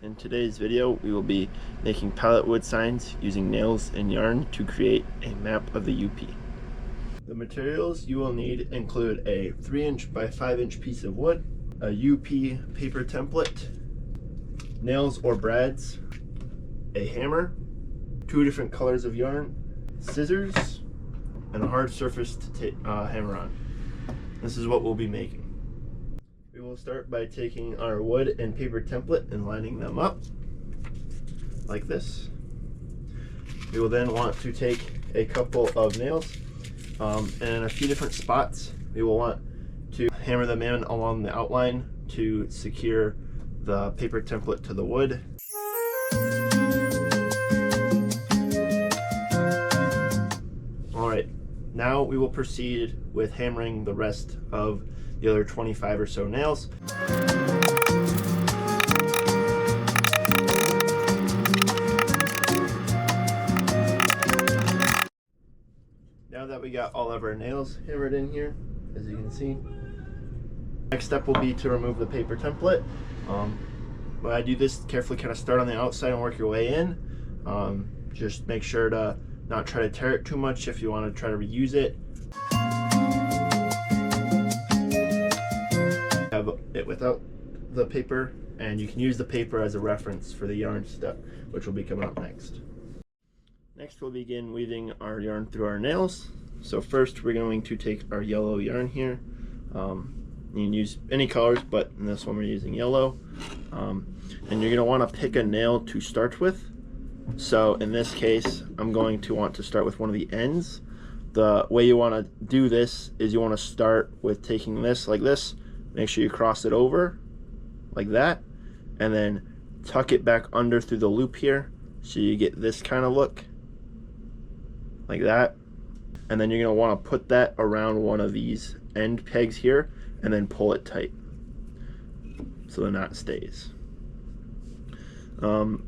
In today's video, we will be making pallet wood signs using nails and yarn to create a map of the UP. The materials you will need include a 3" by 5" piece of wood, a UP paper template, nails or brads, a hammer, 2 different colors of yarn, scissors, and a hard surface to hammer on. This is what we'll be making. We will start by taking our wood and paper template and lining them up like this. We will then want to take a couple of nails and in a few different spots we will want to hammer them in along the outline to secure the paper template to the wood. Alright, now we will proceed with hammering the rest of the other 25 or so nails. Now that we got all of our nails hammered in here, as you can see, next step will be to remove the paper template. When I do this, carefully kind of start on the outside and work your way in. Just make sure to not try to tear it too much if you want to try to reuse it. Have it without the paper, and you can use the paper as a reference for the yarn step, which will be coming up next. Next, we'll begin weaving our yarn through our nails. So first, we're going to take our yellow yarn here. You can use any colors, but in this one we're using yellow. And you're going to want to pick a nail to start with. So in this case, I'm going to want to start with one of the ends. The way you want to do this is you want to start with taking this like this. Make sure you cross it over like that, and then tuck it back under through the loop here so you get this kind of look like that. And then you're going to want to put that around one of these end pegs here and then pull it tight so the knot stays. And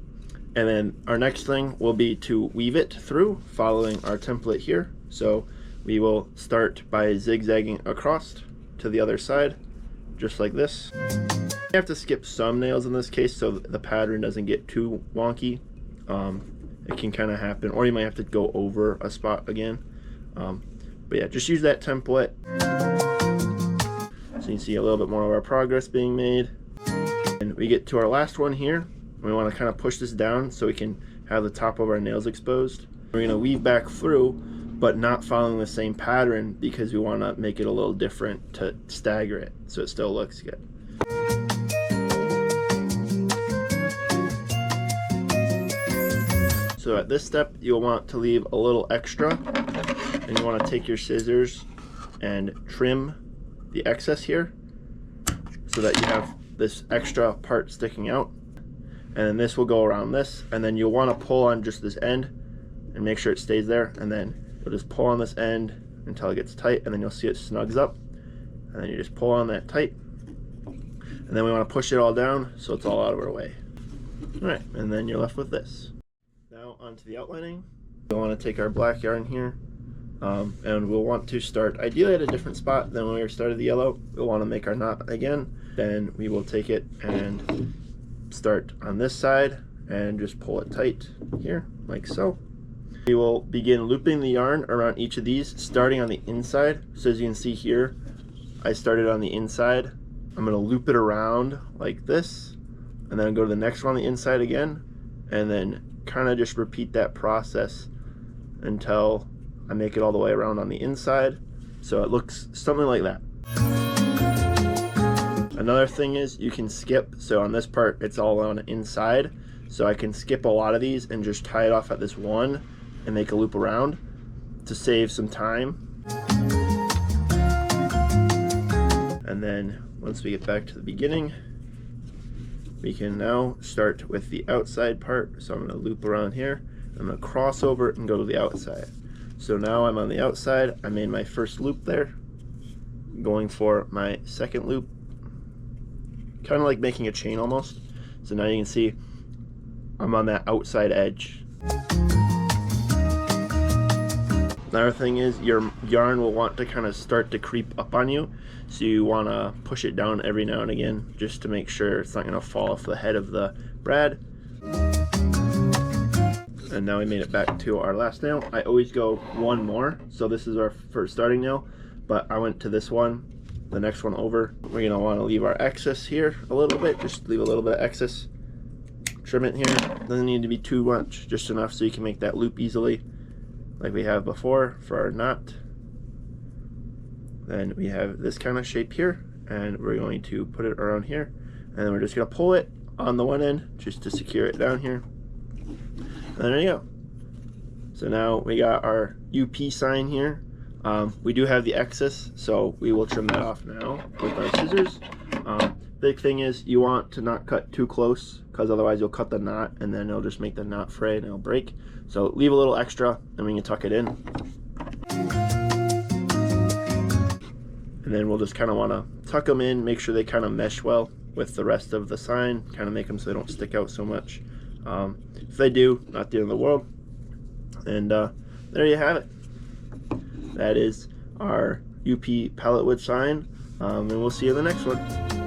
then our next thing will be to weave it through following our template here. So we will start by zigzagging across to the other side, just like this. You have to skip some nails in this case so the pattern doesn't get too wonky. It can kind of happen, or you might have to go over a spot again. But yeah, just use that template. So you can see a little bit more of our progress being made. And we get to our last one here. We want to kind of push this down so we can have the top of our nails exposed. We're going to weave back through, but not following the same pattern because we want to make it a little different to stagger it so it still looks good. So at this step, you'll want to leave a little extra, and you want to take your scissors and trim the excess here so that you have this extra part sticking out. And then this will go around this, and then you'll want to pull on just this end and make sure it stays there, and then you'll just pull on this end until it gets tight, and then you'll see it snugs up, and then you just pull on that tight, and then we want to push it all down so it's all out of our way. All right, and then you're left with this. Now onto the outlining. We'll want to take our black yarn here, and we'll want to start ideally at a different spot than when we started the yellow. We'll want to make our knot again. Then we will take it and start on this side and just pull it tight here, like so. We will begin looping the yarn around each of these, starting on the inside. So as you can see here, I started on the inside. I'm going to loop it around like this, and then go to the next one on the inside again, and then kind of just repeat that process until I make it all the way around on the inside. So it looks something like that. Another thing is you can skip, so on this part it's all on the inside, so I can skip a lot of these and just tie it off at this one and make a loop around to save some time. And then once we get back to the beginning, we can now start with the outside part. So I'm going to loop around here. I'm going to cross over and go to the outside. So now I'm on the outside. I made my first loop there. Going for my second loop. Kind of like making a chain almost. So now you can see I'm on that outside edge. Another thing is your yarn will want to kind of start to creep up on you, so you want to push it down every now and again just to make sure it's not going to fall off the head of the brad. And now we made it back to our last nail. I always go one more, so this is our first starting nail, but I went to this one, the next one over. We're going to want to leave our excess here a little bit, just leave a little bit of excess. Trim it here. Doesn't need to be too much, just enough so you can make that loop easily like we have before for our knot. Then we have this kind of shape here, and we're going to put it around here, and then we're just going to pull it on the one end just to secure it down here. And there you go. So now we got our UP sign here. We do have the excess, so we will trim that off now with our scissors. Big thing is you want to not cut too close, because otherwise you'll cut the knot and then it'll just make the knot fray and it'll break. So leave a little extra and we can tuck it in. And then we'll just kind of want to tuck them in, make sure they kind of mesh well with the rest of the sign, kind of make them so they don't stick out so much. If they do, not the end of the world. And there you have it. That is our UP pallet wood sign, and we'll see you in the next one.